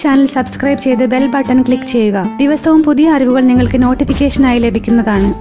Channel subscribe ചെയ്ത് bell button click ചെയ്യുക. ദിവസവും പുതിയ അറിവുകൾ നിങ്ങൾക്ക് നോട്ടിഫിക്കേഷനായി ലഭിക്കുന്നതാണ്.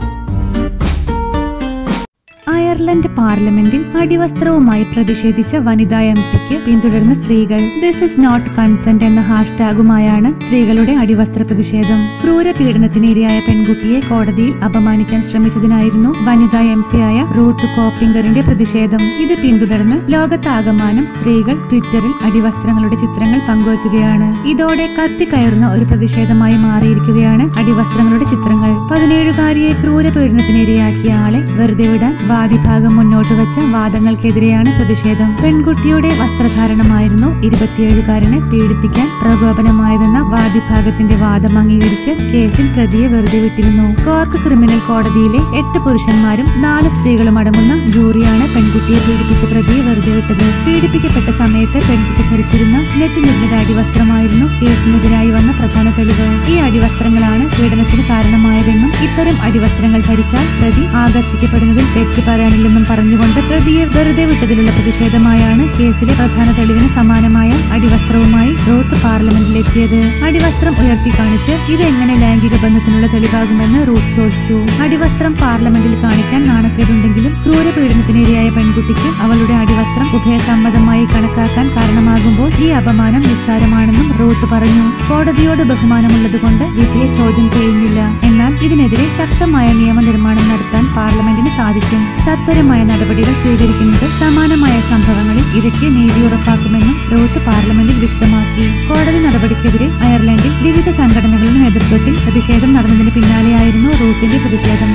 അയർലൻഡ് പാർലമെന്റിൽ അടിവസ്ത്രവുമായി പ്രതിഷേധിച്ച വനിതാ എംപിക്ക് പിന്തുടർന്ന സ്ത്രീകൾ. ദിസ് ഇസ് നോട്ട് കൺസെന്റ് എന്ന ഹാഷ്ടാഗുമായാണ് സ്ത്രീകളുടെ അടിവസ്ത്ര പ്രതിഷേധം. ക്രൂരപീഡനത്തിന് ഇരയായ പെൺകുട്ടിയെ കോടതിയിൽ അപമാനിക്കാൻ ശ്രമിച്ചതിനായിരുന്നു വനിതാ എംപിയായ റൂത്ത് കോപ്പിംഗറിന്റെ പ്രതിഷേധം. ഇത് പിന്തുടർന്ന് ലോകത്താകമാനം സ്ത്രീകൾ ട്വിറ്ററിൽ അടിവസ്ത്രങ്ങളുടെ ചിത്രങ്ങൾ പങ്കുവയ്ക്കുകയാണ്. ഇതോടെ കത്തിക്കയറുന്ന ഒരു പ്രതിഷേധമായി മാറിയിരിക്കുകയാണ് അടിവസ്ത്രങ്ങളുടെ ചിത്രങ്ങൾ. 17-കാരിയെ ക്രൂരപീഡനത്തിന് ഇരയാക്കിയ ആളെ വെറുതെ വിടാൻ വാദിഭാഗം മുന്നോട്ട് വെച്ച വാദങ്ങൾക്കെതിരെയാണ് പ്രതിഷേധം. പെൺകുട്ടിയുടെ വസ്ത്രധാരണമായിരുന്നു 27-കാരനെ പീഡിപ്പിക്കാൻ പ്രകോപനമായതെന്ന വാദിഭാഗത്തിന്റെ വാദം അംഗീകരിച്ച് കേസിൽ പ്രതിയെ വെറുതെ വിട്ടിരുന്നു. കോർക്ക് ക്രിമിനൽ കോടതിയിലെ 8 പുരുഷന്മാരും 4 സ്ത്രീകളും അടങ്ങുന്ന ജൂറിയാണ് പെൺകുട്ടിയെ പീഡിപ്പിച്ച പ്രതിയെ വെറുതെ വിട്ടത്. പീഡിപ്പിക്കപ്പെട്ട സമയത്ത് പെൺകുട്ടി ധരിച്ചിരുന്ന നെറ്റ് നിർമ്മിത അടിവസ്ത്രമായിരുന്നു കേസിനെതിരായി വന്ന പ്രധാന തെളിവ്. ഈ അടിവസ്ത്രങ്ങളാണ് പീഡനത്തിന് കാരണമായതെന്നും ഇത്തരം അടിവസ്ത്രങ്ങൾ ധരിച്ചാൽ പ്രതി ആകർഷിക്കപ്പെടുന്നതിൽ തെറ്റ് പറയാനില്ലെന്നും പറഞ്ഞുകൊണ്ട് പ്രതിയെ വെറുതെ വിട്ടതിലുള്ള പ്രതിഷേധമായാണ് കേസിലെ പ്രധാന തെളിവിന് സമാനമായ അടിവസ്ത്രവുമായി റൂത്ത് പാർലമെന്റിലെത്തിയത്. അടിവസ്ത്രം ഉയർത്തി കാണിച്ച് ഇത് എങ്ങനെ ലൈംഗിക ബന്ധത്തിനുള്ള തെളിവാകുമെന്ന് റൂത്ത് ചോദിച്ചു. അടിവസ്ത്രം പാർലമെന്റിൽ കാണിക്കാൻ നാണക്കേടുണ്ടെങ്കിലും ക്രൂരപീഡനത്തിനിരയായ പെൺകുട്ടിക്ക് അവളുടെ അടിവസ്ത്രം ഉഭയസമ്മതമായി കണക്കാക്കാൻ കാരണമാകുമ്പോൾ ഈ അപമാനം നിസ്സാരമാണെന്നും റൂത്ത് പറഞ്ഞു. കോടതിയോട് ബഹുമാനമുള്ളതുകൊണ്ട് വിധിയെ ചോദ്യം ചെയ്യുന്നില്ല. എന്നാൽ ഇതിനെതിരെ ശക്തമായ നിയമനിർമ്മാണം നടത്താൻ പാർലമെന്റിന് സാധിക്കും. സത്വരമായ നടപടികൾ സ്വീകരിക്കുന്നത് സമാനമായ സംഭവങ്ങളിൽ ഇരയ്ക്ക് നീതി ഉറപ്പാക്കുമെന്നും റൂത്ത് പാർലമെന്റിൽ വിശദമാക്കി. കോടതി നടപടിക്കെതിരെ അയർലൻഡിൽ വിവിധ സംഘടനകളുടെ നേതൃത്വത്തിൽ പ്രതിഷേധം നടന്നതിന് പിന്നാലെയായിരുന്നു റൂത്തിന്റെ പ്രതിഷേധം.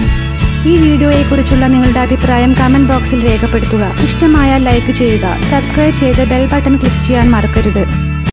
ഈ വീഡിയോയെക്കുറിച്ചുള്ള നിങ്ങളുടെ അഭിപ്രായം കമന്റ് ബോക്സിൽ രേഖപ്പെടുത്തുക. ഇഷ്ടമായാൽ ലൈക്ക് ചെയ്യുക. സബ്സ്ക്രൈബ് ചെയ്ത് ബെൽ ബട്ടൺ ക്ലിക്ക് ചെയ്യാൻ മറക്കരുത്.